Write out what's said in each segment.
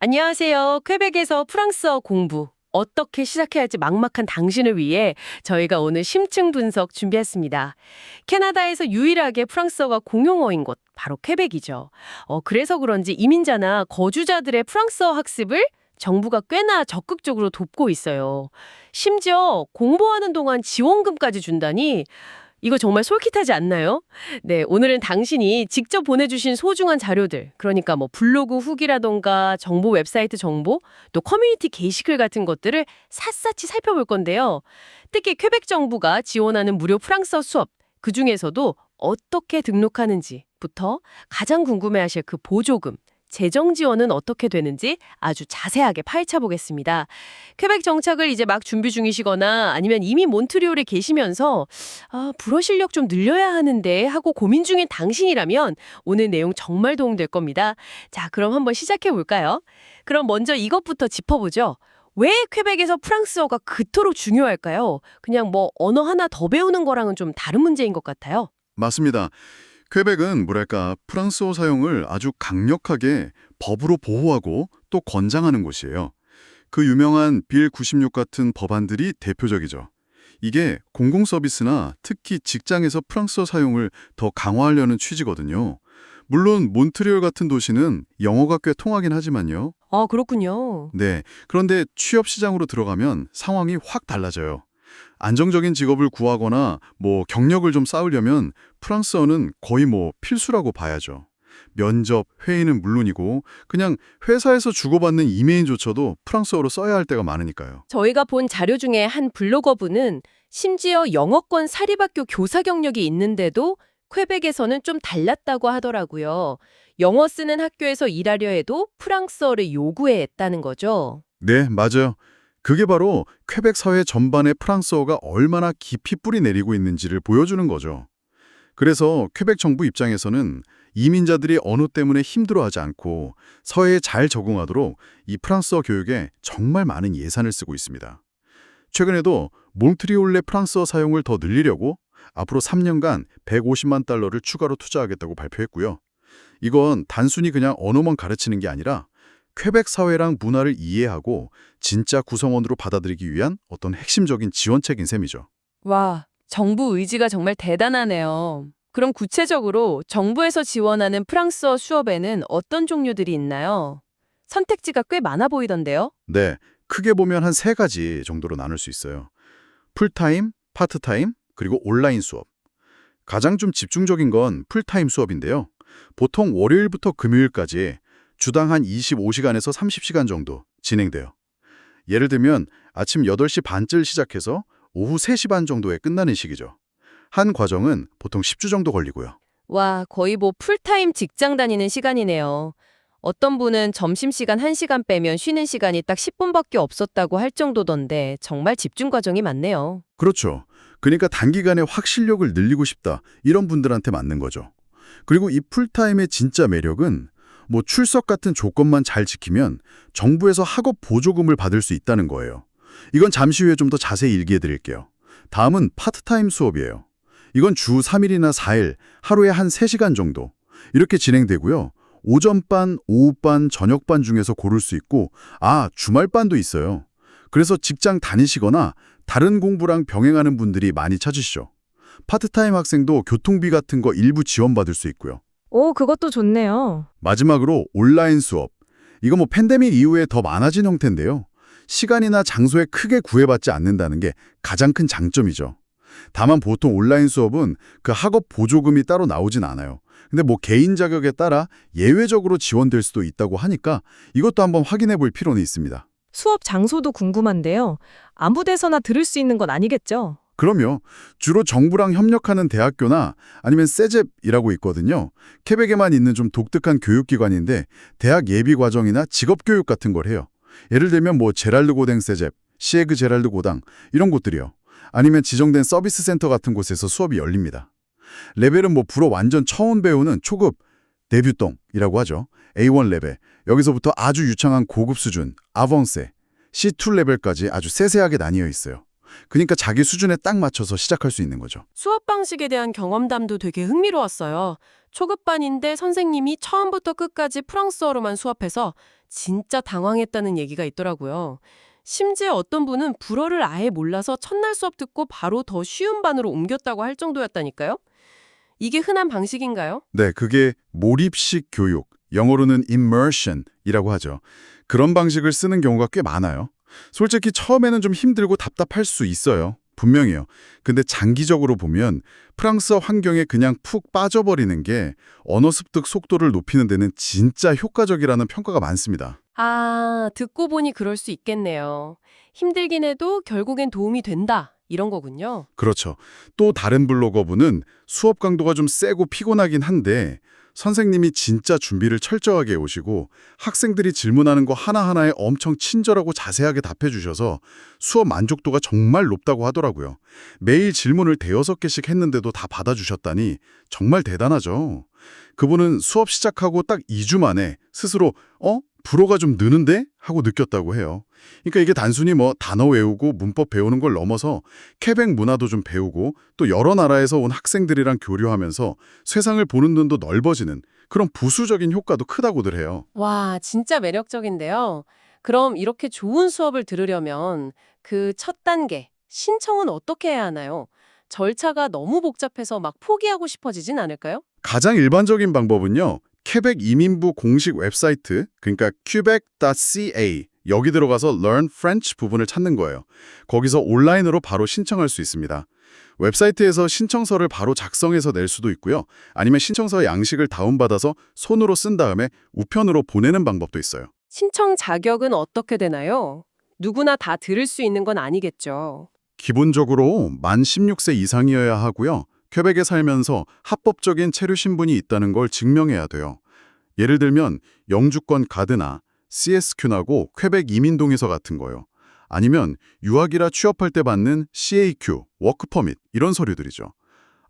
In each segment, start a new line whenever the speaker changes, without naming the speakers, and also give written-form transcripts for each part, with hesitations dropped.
안녕하세요. 퀘벡에서 프랑스어 공부 어떻게 시작해야 할지 막막한 당신을 위해 저희가 오늘 심층 분석 준비했습니다. 캐나다에서 유일하게 프랑스어가 공용어인 곳 바로 퀘벡이죠. 그래서 그런지 이민자나 거주자들의 프랑스어 학습을 정부가 꽤나 적극적으로 돕고 있어요. 심지어 공부하는 동안 지원금까지 준다니 이거 정말 솔깃하지 않나요? 네, 오늘은 당신이 직접 보내주신 소중한 자료들, 그러니까 뭐 블로그 후기라던가 정보 웹사이트 정보, 또 커뮤니티 게시글 같은 것들을 샅샅이 살펴볼 건데요. 특히 퀘벡 정부가 지원하는 무료 프랑스어 수업, 그중에서도 어떻게 등록하는지부터 가장 궁금해하실 그 보조금, 재정 지원은 어떻게 되는지 아주 자세하게 파헤쳐 보겠습니다. 퀘벡 정착을 이제 막 준비 중이시거나 아니면 이미 몬트리올에 계시면서 불어 실력 좀 늘려야 하는데 하고 고민 중인 당신이라면 오늘 내용 정말 도움될 겁니다. 자, 그럼 한번 시작해 볼까요? 그럼 먼저 이것부터 짚어보죠. 왜 퀘벡에서 프랑스어가 그토록 중요할까요? 그냥 뭐 언어 하나 더 배우는 거랑은 좀 다른 문제인 것 같아요.
맞습니다. 퀘벡은 뭐랄까 프랑스어 사용을 아주 강력하게 법으로 보호하고 또 권장하는 곳이에요. 그 유명한 빌 96 같은 법안들이 대표적이죠. 이게 공공 서비스나 특히 직장에서 프랑스어 사용을 더 강화하려는 취지거든요. 물론 몬트리올 같은 도시는 영어가 꽤 통하긴 하지만요.
그렇군요.
네, 그런데 취업 시장으로 들어가면 상황이 확 달라져요. 안정적인 직업을 구하거나 뭐 경력을 좀 쌓으려면 프랑스어는 거의 뭐 필수라고 봐야죠. 면접, 회의는 물론이고 그냥 회사에서 주고받는 이메일조차도 프랑스어로 써야 할 때가 많으니까요.
저희가 본 자료 중에 한 블로거분은 심지어 영어권 사립학교 교사 경력이 있는데도 퀘벡에서는 좀 달랐다고 하더라고요. 영어 쓰는 학교에서 일하려 해도 프랑스어를 요구해 했다는 거죠.
네, 맞아요. 그게 바로 퀘벡 사회 전반에 프랑스어가 얼마나 깊이 뿌리 내리고 있는지를 보여주는 거죠. 그래서 퀘벡 정부 입장에서는 이민자들이 언어 때문에 힘들어하지 않고 사회에 잘 적응하도록 이 프랑스어 교육에 정말 많은 예산을 쓰고 있습니다. 최근에도 몬트리올 내 프랑스어 사용을 더 늘리려고 앞으로 3년간 150만 달러를 추가로 투자하겠다고 발표했고요. 이건 단순히 그냥 언어만 가르치는 게 아니라 퀘벡 사회랑 문화를 이해하고 진짜 구성원으로 받아들이기 위한 어떤 핵심적인 지원책인 셈이죠.
와, 정부 의지가 정말 대단하네요. 그럼 구체적으로 정부에서 지원하는 프랑스어 수업에는 어떤 종류들이 있나요? 선택지가 꽤 많아 보이던데요?
네, 크게 보면 한 세 가지 정도로 나눌 수 있어요. 풀타임, 파트타임, 그리고 온라인 수업. 가장 좀 집중적인 건 풀타임 수업인데요. 보통 월요일부터 금요일까지 주당 한 25시간에서 30시간 정도 진행돼요. 예를 들면 아침 8시 반쯤 시작해서 오후 3시 반 정도에 끝나는 시기죠. 한 과정은 보통 10주 정도 걸리고요.
와, 거의 뭐 풀타임 직장 다니는 시간이네요. 어떤 분은 점심시간 1시간 빼면 쉬는 시간이 딱 10분밖에 없었다고 할 정도던데 정말 집중 과정이 많네요.
그렇죠. 그러니까 단기간에 확 실력을 늘리고 싶다 이런 분들한테 맞는 거죠. 그리고 이 풀타임의 진짜 매력은 뭐 출석 같은 조건만 잘 지키면 정부에서 학업 보조금을 받을 수 있다는 거예요. 이건 잠시 후에 좀 더 자세히 일기해 드릴게요. 다음은 파트타임 수업이에요. 이건 주 3일이나 4일, 하루에 한 3시간 정도 이렇게 진행되고요. 오전반, 오후반, 저녁반 중에서 고를 수 있고 주말반도 있어요. 그래서 직장 다니시거나 다른 공부랑 병행하는 분들이 많이 찾으시죠. 파트타임 학생도 교통비 같은 거 일부 지원받을 수 있고요.
오, 그것도 좋네요.
마지막으로 온라인 수업. 이거 뭐 팬데믹 이후에 더 많아진 형태인데요. 시간이나 장소에 크게 구애받지 않는다는 게 가장 큰 장점이죠. 다만 보통 온라인 수업은 그 학업 보조금이 따로 나오진 않아요. 근데 뭐 개인 자격에 따라 예외적으로 지원될 수도 있다고 하니까 이것도 한번 확인해 볼 필요는 있습니다.
수업 장소도 궁금한데요. 아무 데서나 들을 수 있는 건 아니겠죠?
그럼요. 주로 정부랑 협력하는 대학교나 아니면 세잽이라고 있거든요. 퀘벡에만 있는 좀 독특한 교육기관인데 대학 예비 과정이나 직업교육 같은 걸 해요. 예를 들면 뭐 제랄드 고댕 세잽, 시에그 제랄드 고당 이런 곳들이요. 아니면 지정된 서비스 센터 같은 곳에서 수업이 열립니다. 레벨은 뭐 불어 완전 처음 배우는 초급, 데뷔똥이라고 하죠. A1 레벨. 여기서부터 아주 유창한 고급 수준, 아방세, C2 레벨까지 아주 세세하게 나뉘어 있어요. 그러니까 자기 수준에 딱 맞춰서 시작할 수 있는 거죠.
수업 방식에 대한 경험담도 되게 흥미로웠어요. 초급반인데 선생님이 처음부터 끝까지 프랑스어로만 수업해서 진짜 당황했다는 얘기가 있더라고요. 심지어 어떤 분은 불어를 아예 몰라서 첫날 수업 듣고 바로 더 쉬운 반으로 옮겼다고 할 정도였다니까요. 이게 흔한 방식인가요?
네, 그게 몰입식 교육, 영어로는 immersion이라고 하죠. 그런 방식을 쓰는 경우가 꽤 많아요. 솔직히 처음에는 좀 힘들고 답답할 수 있어요. 분명해요. 근데 장기적으로 보면 프랑스어 환경에 그냥 푹 빠져버리는 게 언어 습득 속도를 높이는 데는 진짜 효과적이라는 평가가 많습니다.
아, 듣고 보니 그럴 수 있겠네요. 힘들긴 해도 결국엔 도움이 된다. 이런 거군요.
그렇죠. 또 다른 블로거분은 수업 강도가 좀 세고 피곤하긴 한데 선생님이 진짜 준비를 철저하게 해오시고 학생들이 질문하는 거 하나하나에 엄청 친절하고 자세하게 답해 주셔서 수업 만족도가 정말 높다고 하더라고요. 매일 질문을 대여섯 개씩 했는데도 다 받아주셨다니 정말 대단하죠. 그분은 수업 시작하고 딱 2주 만에 스스로 불어가 좀 느는데? 하고 느꼈다고 해요. 그러니까 이게 단순히 뭐 단어 외우고 문법 배우는 걸 넘어서 퀘벡 문화도 좀 배우고 또 여러 나라에서 온 학생들이랑 교류하면서 세상을 보는 눈도 넓어지는 그런 부수적인 효과도 크다고들 해요.
와, 진짜 매력적인데요. 그럼 이렇게 좋은 수업을 들으려면 그 첫 단계, 신청은 어떻게 해야 하나요? 절차가 너무 복잡해서 막 포기하고 싶어지진 않을까요?
가장 일반적인 방법은요. 퀘벡 이민부 공식 웹사이트, 그러니까 quebec.ca 여기 들어가서 Learn French 부분을 찾는 거예요. 거기서 온라인으로 바로 신청할 수 있습니다. 웹사이트에서 신청서를 바로 작성해서 낼 수도 있고요. 아니면 신청서 양식을 다운받아서 손으로 쓴 다음에 우편으로 보내는 방법도 있어요.
신청 자격은 어떻게 되나요? 누구나 다 들을 수 있는 건 아니겠죠.
기본적으로 만 16세 이상이어야 하고요. 퀘벡에 살면서 합법적인 체류 신분이 있다는 걸 증명해야 돼요. 예를 들면 영주권 카드나 CSQ나고 퀘벡 이민동의서 같은 거요. 아니면 유학이라 취업할 때 받는 CAQ, 워크퍼밋 이런 서류들이죠.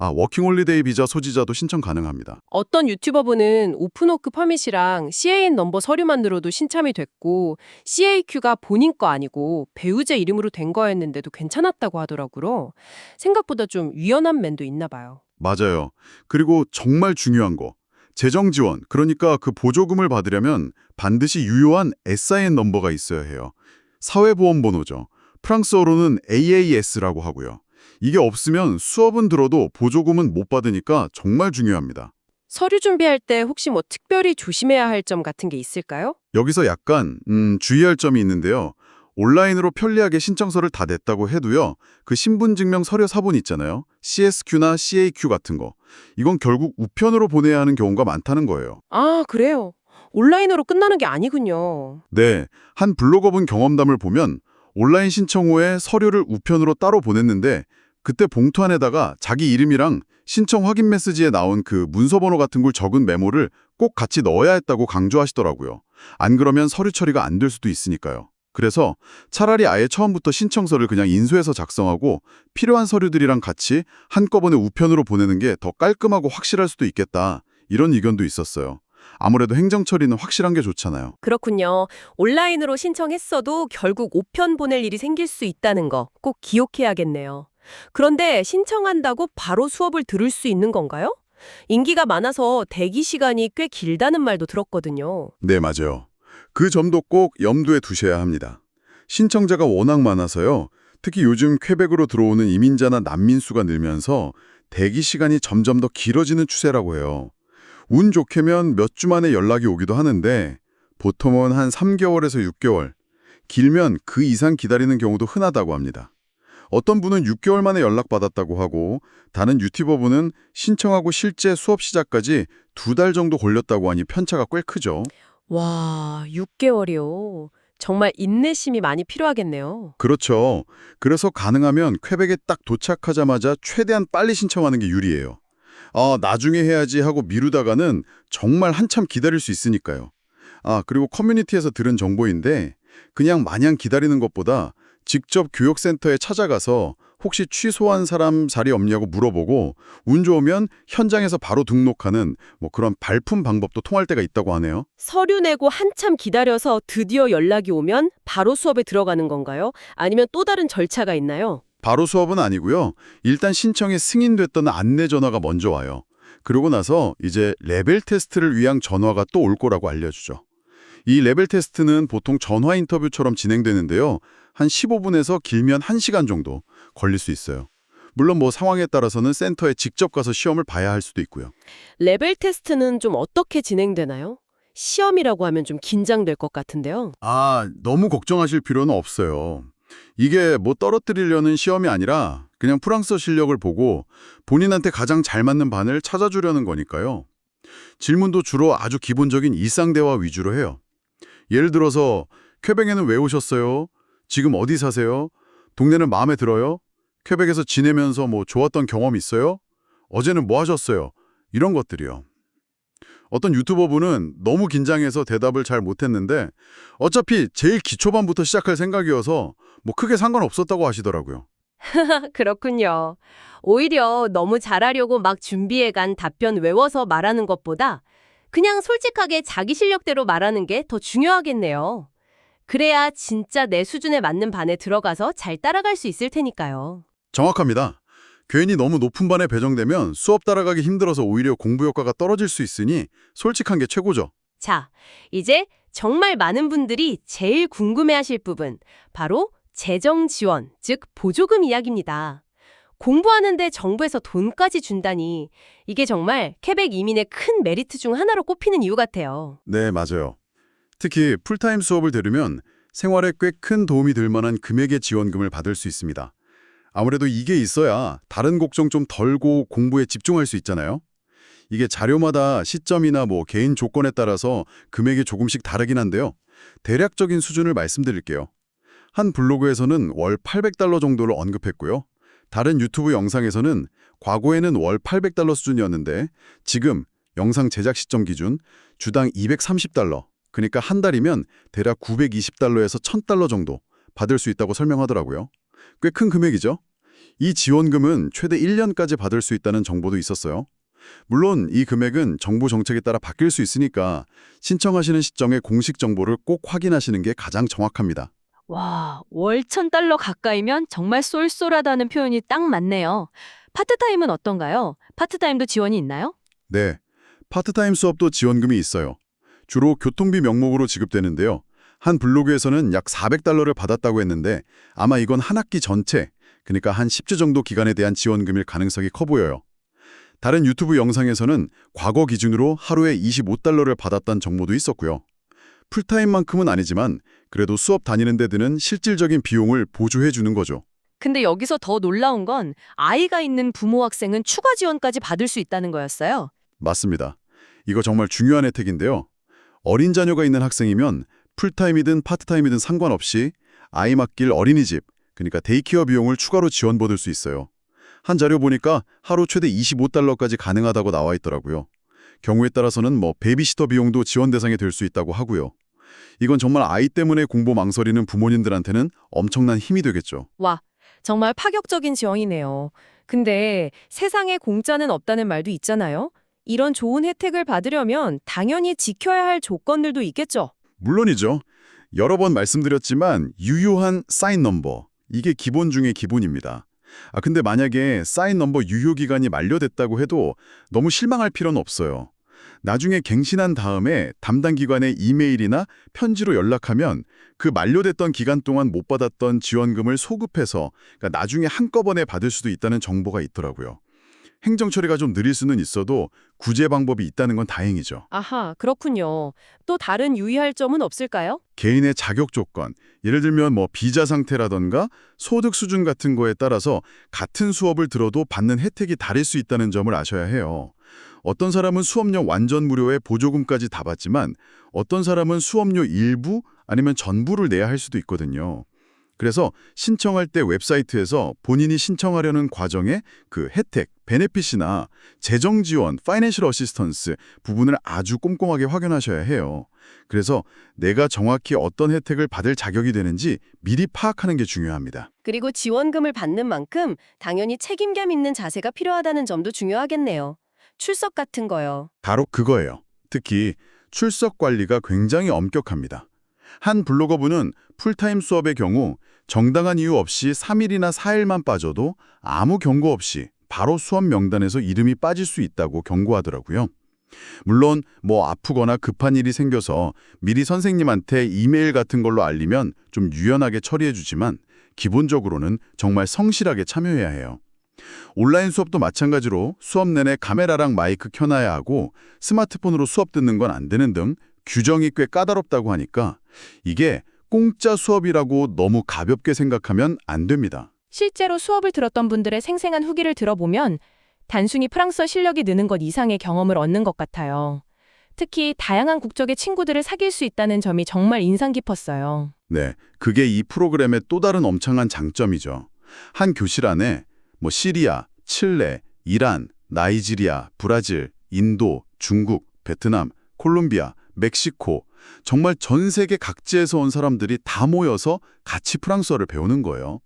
워킹홀리데이 비자 소지자도 신청 가능합니다.
어떤 유튜버분은 오픈워크 퍼밋이랑 CAN 넘버 서류만 들어도 신참이 됐고 CAQ가 본인 거 아니고 배우자 이름으로 된 거였는데도 괜찮았다고 하더라고요. 생각보다 좀 유연한 면도 있나 봐요.
맞아요. 그리고 정말 중요한 거. 재정 지원, 그러니까 그 보조금을 받으려면 반드시 유효한 SIN 넘버가 있어야 해요. 사회보험번호죠. 프랑스어로는 AAS라고 하고요. 이게 없으면 수업은 들어도 보조금은 못 받으니까 정말 중요합니다.
서류 준비할 때 혹시 뭐 특별히 조심해야 할 점 같은 게 있을까요?
여기서 약간 주의할 점이 있는데요. 온라인으로 편리하게 신청서를 다 냈다고 해도요. 그 신분증명 서류 사본 있잖아요. CSQ나 CAQ 같은 거. 이건 결국 우편으로 보내야 하는 경우가 많다는 거예요.
아, 그래요. 온라인으로 끝나는 게 아니군요.
네, 한 블로거분 경험담을 보면 온라인 신청 후에 서류를 우편으로 따로 보냈는데 그때 봉투 안에다가 자기 이름이랑 신청 확인 메시지에 나온 그 문서 번호 같은 걸 적은 메모를 꼭 같이 넣어야 했다고 강조하시더라고요. 안 그러면 서류 처리가 안 될 수도 있으니까요. 그래서 차라리 아예 처음부터 신청서를 그냥 인수해서 작성하고 필요한 서류들이랑 같이 한꺼번에 우편으로 보내는 게 더 깔끔하고 확실할 수도 있겠다. 이런 의견도 있었어요. 아무래도 행정 처리는 확실한 게 좋잖아요.
그렇군요. 온라인으로 신청했어도 결국 우편 보낼 일이 생길 수 있다는 거 꼭 기억해야겠네요. 그런데 신청한다고 바로 수업을 들을 수 있는 건가요? 인기가 많아서 대기 시간이 꽤 길다는 말도 들었거든요.
네, 맞아요. 그 점도 꼭 염두에 두셔야 합니다. 신청자가 워낙 많아서요. 특히 요즘 퀘벡으로 들어오는 이민자나 난민 수가 늘면서 대기 시간이 점점 더 길어지는 추세라고 해요. 운 좋게면 몇 주 만에 연락이 오기도 하는데 보통은 한 3개월에서 6개월, 길면 그 이상 기다리는 경우도 흔하다고 합니다. 어떤 분은 6개월 만에 연락받았다고 하고 다른 유튜버분은 신청하고 실제 수업 시작까지 2달 정도 걸렸다고 하니 편차가 꽤 크죠.
와, 6개월이요. 정말 인내심이 많이 필요하겠네요.
그렇죠. 그래서 가능하면 퀘벡에 딱 도착하자마자 최대한 빨리 신청하는 게 유리해요. 나중에 해야지 하고 미루다가는 정말 한참 기다릴 수 있으니까요. 그리고 커뮤니티에서 들은 정보인데 그냥 마냥 기다리는 것보다 직접 교육센터에 찾아가서 혹시 취소한 사람 자리 없냐고 물어보고 운 좋으면 현장에서 바로 등록하는 그런 발품 방법도 통할 때가 있다고 하네요.
서류 내고 한참 기다려서 드디어 연락이 오면 바로 수업에 들어가는 건가요? 아니면 또 다른 절차가 있나요?
바로 수업은 아니고요. 일단 신청이 승인됐다는 안내 전화가 먼저 와요. 그러고 나서 이제 레벨 테스트를 위한 전화가 또 올 거라고 알려주죠. 이 레벨 테스트는 보통 전화 인터뷰처럼 진행되는데요. 한 15분에서 길면 1시간 정도 걸릴 수 있어요. 물론 뭐 상황에 따라서는 센터에 직접 가서 시험을 봐야 할 수도 있고요.
레벨 테스트는 좀 어떻게 진행되나요? 시험이라고 하면 좀 긴장될 것 같은데요.
너무 걱정하실 필요는 없어요. 이게 뭐 떨어뜨리려는 시험이 아니라 그냥 프랑스어 실력을 보고 본인한테 가장 잘 맞는 반을 찾아주려는 거니까요. 질문도 주로 아주 기본적인 일상 대화 위주로 해요. 예를 들어서 퀘벡에는 왜 오셨어요? 지금 어디 사세요? 동네는 마음에 들어요? 퀘벡에서 지내면서 뭐 좋았던 경험 있어요? 어제는 뭐 하셨어요? 이런 것들이요. 어떤 유튜버분은 너무 긴장해서 대답을 잘 못했는데 어차피 제일 기초반부터 시작할 생각이어서 뭐 크게 상관없었다고 하시더라고요.
그렇군요. 오히려 너무 잘하려고 막 준비해간 답변 외워서 말하는 것보다 그냥 솔직하게 자기 실력대로 말하는 게 더 중요하겠네요. 그래야 진짜 내 수준에 맞는 반에 들어가서 잘 따라갈 수 있을 테니까요.
정확합니다. 괜히 너무 높은 반에 배정되면 수업 따라가기 힘들어서 오히려 공부 효과가 떨어질 수 있으니 솔직한 게 최고죠.
자, 이제 정말 많은 분들이 제일 궁금해하실 부분, 바로 재정 지원, 즉 보조금 이야기입니다. 공부하는데 정부에서 돈까지 준다니 이게 정말 퀘벡 이민의 큰 메리트 중 하나로 꼽히는 이유 같아요.
네, 맞아요. 특히 풀타임 수업을 들으면 생활에 꽤 큰 도움이 될 만한 금액의 지원금을 받을 수 있습니다. 아무래도 이게 있어야 다른 걱정 좀 덜고 공부에 집중할 수 있잖아요. 이게 자료마다 시점이나 뭐 개인 조건에 따라서 금액이 조금씩 다르긴 한데요. 대략적인 수준을 말씀드릴게요. 한 블로그에서는 월 $800 정도를 언급했고요. 다른 유튜브 영상에서는 과거에는 월 $800 수준이었는데 지금 영상 제작 시점 기준 주당 $230, 그러니까 한 달이면 대략 $920에서 $1000 정도 받을 수 있다고 설명하더라고요. 꽤 큰 금액이죠? 이 지원금은 최대 1년까지 받을 수 있다는 정보도 있었어요. 물론 이 금액은 정부 정책에 따라 바뀔 수 있으니까 신청하시는 시점에 공식 정보를 꼭 확인하시는 게 가장 정확합니다.
와, 월 $1000 가까이면 정말 쏠쏠하다는 표현이 딱 맞네요. 파트타임은 어떤가요? 파트타임도 지원이 있나요?
네, 파트타임 수업도 지원금이 있어요. 주로 교통비 명목으로 지급되는데요. 한 블로그에서는 약 $400를 받았다고 했는데 아마 이건 한 학기 전체, 그러니까 한 10주 정도 기간에 대한 지원금일 가능성이 커 보여요. 다른 유튜브 영상에서는 과거 기준으로 하루에 $25를 받았다는 정보도 있었고요. 풀타임만큼은 아니지만 그래도 수업 다니는 데 드는 실질적인 비용을 보조해 주는 거죠.
근데 여기서 더 놀라운 건 아이가 있는 부모 학생은 추가 지원까지 받을 수 있다는 거였어요.
맞습니다. 이거 정말 중요한 혜택인데요. 어린 자녀가 있는 학생이면 풀타임이든 파트타임이든 상관없이 아이 맡길 어린이집, 그러니까 데이케어 비용을 추가로 지원받을 수 있어요. 한 자료 보니까 하루 최대 $25까지 가능하다고 나와 있더라고요. 경우에 따라서는 뭐 베이비시터 비용도 지원 대상이 될 수 있다고 하고요. 이건 정말 아이 때문에 공부 망설이는 부모님들한테는 엄청난 힘이 되겠죠.
와, 정말 파격적인 지원이네요. 근데 세상에 공짜는 없다는 말도 있잖아요. 이런 좋은 혜택을 받으려면 당연히 지켜야 할 조건들도 있겠죠.
물론이죠. 여러 번 말씀드렸지만 유효한 사인 넘버, 이게 기본 중에 기본입니다. 근데 만약에 사인 넘버 유효 기간이 만료됐다고 해도 너무 실망할 필요는 없어요. 나중에 갱신한 다음에 담당 기관에 이메일이나 편지로 연락하면 그 만료됐던 기간 동안 못 받았던 지원금을 소급해서 그러니까 나중에 한꺼번에 받을 수도 있다는 정보가 있더라고요. 행정 처리가 좀 느릴 수는 있어도 구제 방법이 있다는 건 다행이죠.
아하, 그렇군요. 또 다른 유의할 점은 없을까요?
개인의 자격 조건, 예를 들면 뭐 비자 상태라던가 소득 수준 같은 거에 따라서 같은 수업을 들어도 받는 혜택이 다를 수 있다는 점을 아셔야 해요. 어떤 사람은 수업료 완전 무료에 보조금까지 다 받지만 어떤 사람은 수업료 일부 아니면 전부를 내야 할 수도 있거든요. 그래서 신청할 때 웹사이트에서 본인이 신청하려는 과정에 그 혜택, 베네핏이나 재정 지원, 파이낸셜 어시스턴스 부분을 아주 꼼꼼하게 확인하셔야 해요. 그래서 내가 정확히 어떤 혜택을 받을 자격이 되는지 미리 파악하는 게 중요합니다.
그리고 지원금을 받는 만큼 당연히 책임감 있는 자세가 필요하다는 점도 중요하겠네요. 출석 같은 거요.
바로 그거예요. 특히 출석 관리가 굉장히 엄격합니다. 한 블로거분은 풀타임 수업의 경우 정당한 이유 없이 3일이나 4일만 빠져도 아무 경고 없이 바로 수업 명단에서 이름이 빠질 수 있다고 경고하더라고요. 물론 뭐 아프거나 급한 일이 생겨서 미리 선생님한테 이메일 같은 걸로 알리면 좀 유연하게 처리해 주지만 기본적으로는 정말 성실하게 참여해야 해요. 온라인 수업도 마찬가지로 수업 내내 카메라랑 마이크 켜놔야 하고 스마트폰으로 수업 듣는 건 안 되는 등 규정이 꽤 까다롭다고 하니까 이게 공짜 수업이라고 너무 가볍게 생각하면 안 됩니다.
실제로 수업을 들었던 분들의 생생한 후기를 들어보면 단순히 프랑스어 실력이 느는 것 이상의 경험을 얻는 것 같아요. 특히 다양한 국적의 친구들을 사귈 수 있다는 점이 정말 인상 깊었어요.
네, 그게 이 프로그램의 또 다른 엄청난 장점이죠. 한 교실 안에 시리아, 칠레, 이란, 나이지리아, 브라질, 인도, 중국, 베트남, 콜롬비아, 멕시코 정말 전 세계 각지에서 온 사람들이 다 모여서 같이 프랑스어를 배우는 거예요.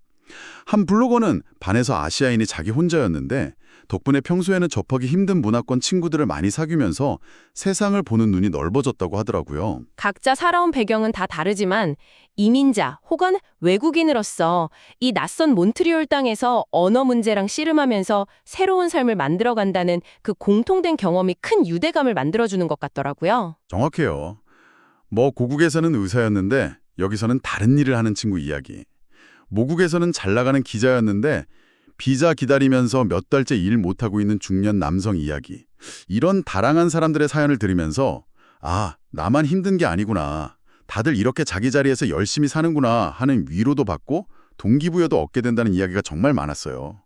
한 블로거는 반에서 아시아인이 자기 혼자였는데 덕분에 평소에는 접하기 힘든 문화권 친구들을 많이 사귀면서 세상을 보는 눈이 넓어졌다고 하더라고요.
각자 살아온 배경은 다 다르지만 이민자 혹은 외국인으로서 이 낯선 몬트리올 땅에서 언어 문제랑 씨름하면서 새로운 삶을 만들어간다는 그 공통된 경험이 큰 유대감을 만들어주는 것 같더라고요.
정확해요. 고국에서는 의사였는데 여기서는 다른 일을 하는 친구 이야기. 모국에서는 잘 나가는 기자였는데 비자 기다리면서 몇 달째 일 못하고 있는 중년 남성 이야기. 이런 다양한 사람들의 사연을 들으면서 나만 힘든 게 아니구나. 다들 이렇게 자기 자리에서 열심히 사는구나 하는 위로도 받고 동기부여도 얻게 된다는 이야기가 정말 많았어요.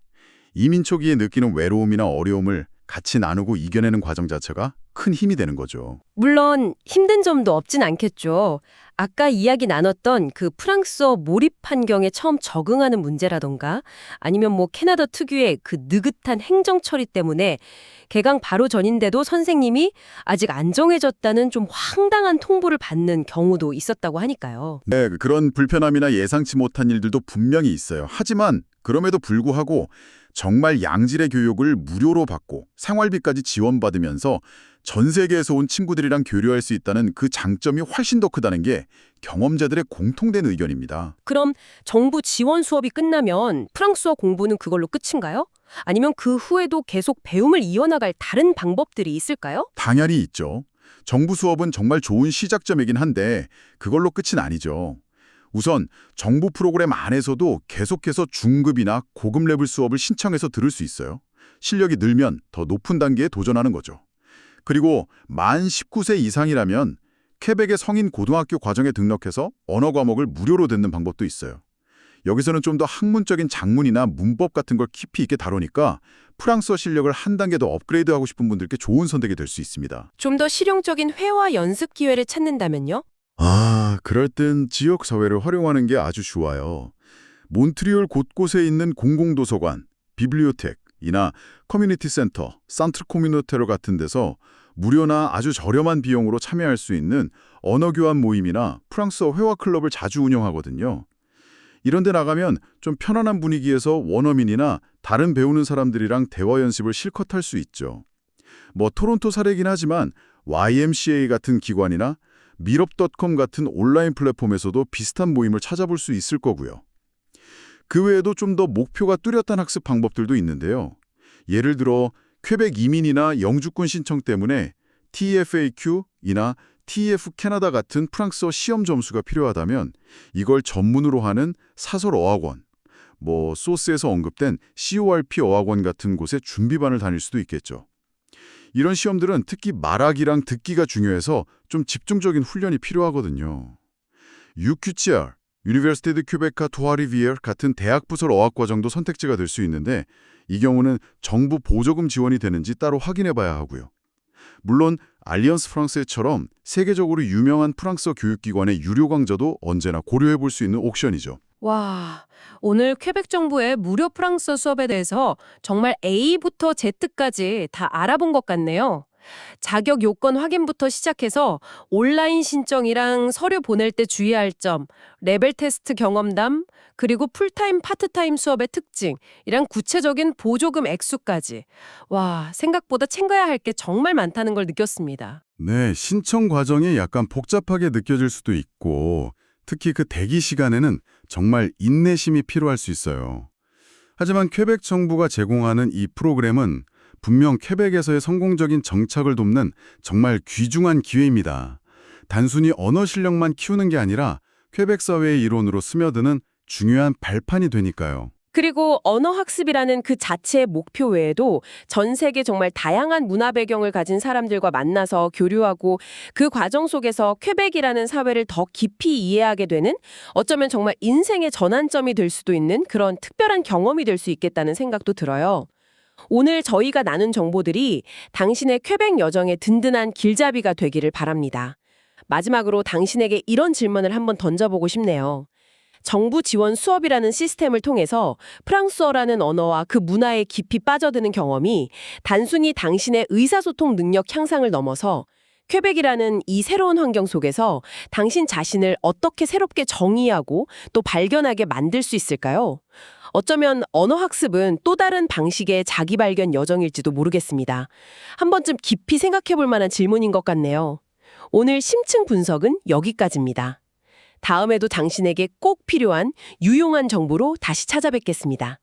이민 초기에 느끼는 외로움이나 어려움을 같이 나누고 이겨내는 과정 자체가 큰 힘이 되는 거죠.
물론 힘든 점도 없진 않겠죠. 아까 이야기 나눴던 그 프랑스어 몰입 환경에 처음 적응하는 문제라던가 아니면 캐나다 특유의 그 느긋한 행정 처리 때문에 개강 바로 전인데도 선생님이 아직 안 정해졌다는 좀 황당한 통보를 받는 경우도 있었다고 하니까요.
네, 그런 불편함이나 예상치 못한 일들도 분명히 있어요. 하지만 그럼에도 불구하고 정말 양질의 교육을 무료로 받고 생활비까지 지원받으면서 전 세계에서 온 친구들이랑 교류할 수 있다는 그 장점이 훨씬 더 크다는 게 경험자들의 공통된 의견입니다.
그럼 정부 지원 수업이 끝나면 프랑스어 공부는 그걸로 끝인가요? 아니면 그 후에도 계속 배움을 이어나갈 다른 방법들이 있을까요?
당연히 있죠. 정부 수업은 정말 좋은 시작점이긴 한데 그걸로 끝은 아니죠. 우선 정부 프로그램 안에서도 계속해서 중급이나 고급 레벨 수업을 신청해서 들을 수 있어요. 실력이 늘면 더 높은 단계에 도전하는 거죠. 그리고 만 19세 이상이라면 퀘벡의 성인 고등학교 과정에 등록해서 언어 과목을 무료로 듣는 방법도 있어요. 여기서는 좀 더 학문적인 작문이나 문법 같은 걸 깊이 있게 다루니까 프랑스어 실력을 한 단계 더 업그레이드하고 싶은 분들께 좋은 선택이 될 수 있습니다.
좀 더 실용적인 회화 연습 기회를 찾는다면요?
그럴 땐 지역 사회를 활용하는 게 아주 좋아요. 몬트리올 곳곳에 있는 공공도서관, 비블리오텍이나 커뮤니티 센터, 산트르 코미노테로 같은 데서 무료나 아주 저렴한 비용으로 참여할 수 있는 언어교환 모임이나 프랑스어 회화 클럽을 자주 운영하거든요. 이런 데 나가면 좀 편안한 분위기에서 원어민이나 다른 배우는 사람들이랑 대화 연습을 실컷 할 수 있죠. 토론토 사례이긴 하지만 YMCA 같은 기관이나 밀업.com 같은 온라인 플랫폼에서도 비슷한 모임을 찾아볼 수 있을 거고요. 그 외에도 좀 더 목표가 뚜렷한 학습 방법들도 있는데요. 예를 들어 퀘벡 이민이나 영주권 신청 때문에 TFAQ이나 TF 캐나다 같은 프랑스어 시험 점수가 필요하다면 이걸 전문으로 하는 사설 어학원, 소스에서 언급된 CORP 어학원 같은 곳에 준비반을 다닐 수도 있겠죠. 이런 시험들은 특히 말하기랑 듣기가 중요해서 좀 집중적인 훈련이 필요하거든요. UQCR, Université de Québec Trois-Rivières 같은 대학 부설 어학과정도 선택지가 될 수 있는데 이 경우는 정부 보조금 지원이 되는지 따로 확인해 봐야 하고요. 물론 알리언스 프랑스처럼 세계적으로 유명한 프랑스어 교육기관의 유료 강좌도 언제나 고려해 볼 수 있는 옵션이죠.
와, 오늘 퀘벡 정부의 무료 프랑스어 수업에 대해서 정말 A부터 Z까지 다 알아본 것 같네요. 자격 요건 확인부터 시작해서 온라인 신청이랑 서류 보낼 때 주의할 점, 레벨 테스트 경험담, 그리고 풀타임, 파트타임 수업의 특징, 이랑 구체적인 보조금 액수까지. 와, 생각보다 챙겨야 할 게 정말 많다는 걸 느꼈습니다.
네, 신청 과정이 약간 복잡하게 느껴질 수도 있고 특히 그 대기 시간에는 정말 인내심이 필요할 수 있어요. 하지만 퀘벡 정부가 제공하는 이 프로그램은 분명 퀘벡에서의 성공적인 정착을 돕는 정말 귀중한 기회입니다. 단순히 언어 실력만 키우는 게 아니라 퀘벡 사회의 일원으로 스며드는 중요한 발판이 되니까요.
그리고 언어학습이라는 그 자체의 목표 외에도 전 세계 정말 다양한 문화 배경을 가진 사람들과 만나서 교류하고 그 과정 속에서 퀘벡이라는 사회를 더 깊이 이해하게 되는 어쩌면 정말 인생의 전환점이 될 수도 있는 그런 특별한 경험이 될 수 있겠다는 생각도 들어요. 오늘 저희가 나눈 정보들이 당신의 퀘벡 여정의 든든한 길잡이가 되기를 바랍니다. 마지막으로 당신에게 이런 질문을 한번 던져보고 싶네요. 정부 지원 수업이라는 시스템을 통해서 프랑스어라는 언어와 그 문화에 깊이 빠져드는 경험이 단순히 당신의 의사소통 능력 향상을 넘어서 퀘벡이라는 이 새로운 환경 속에서 당신 자신을 어떻게 새롭게 정의하고 또 발견하게 만들 수 있을까요? 어쩌면 언어학습은 또 다른 방식의 자기 발견 여정일지도 모르겠습니다. 한 번쯤 깊이 생각해 볼 만한 질문인 것 같네요. 오늘 심층 분석은 여기까지입니다. 다음에도 당신에게 꼭 필요한 유용한 정보로 다시 찾아뵙겠습니다.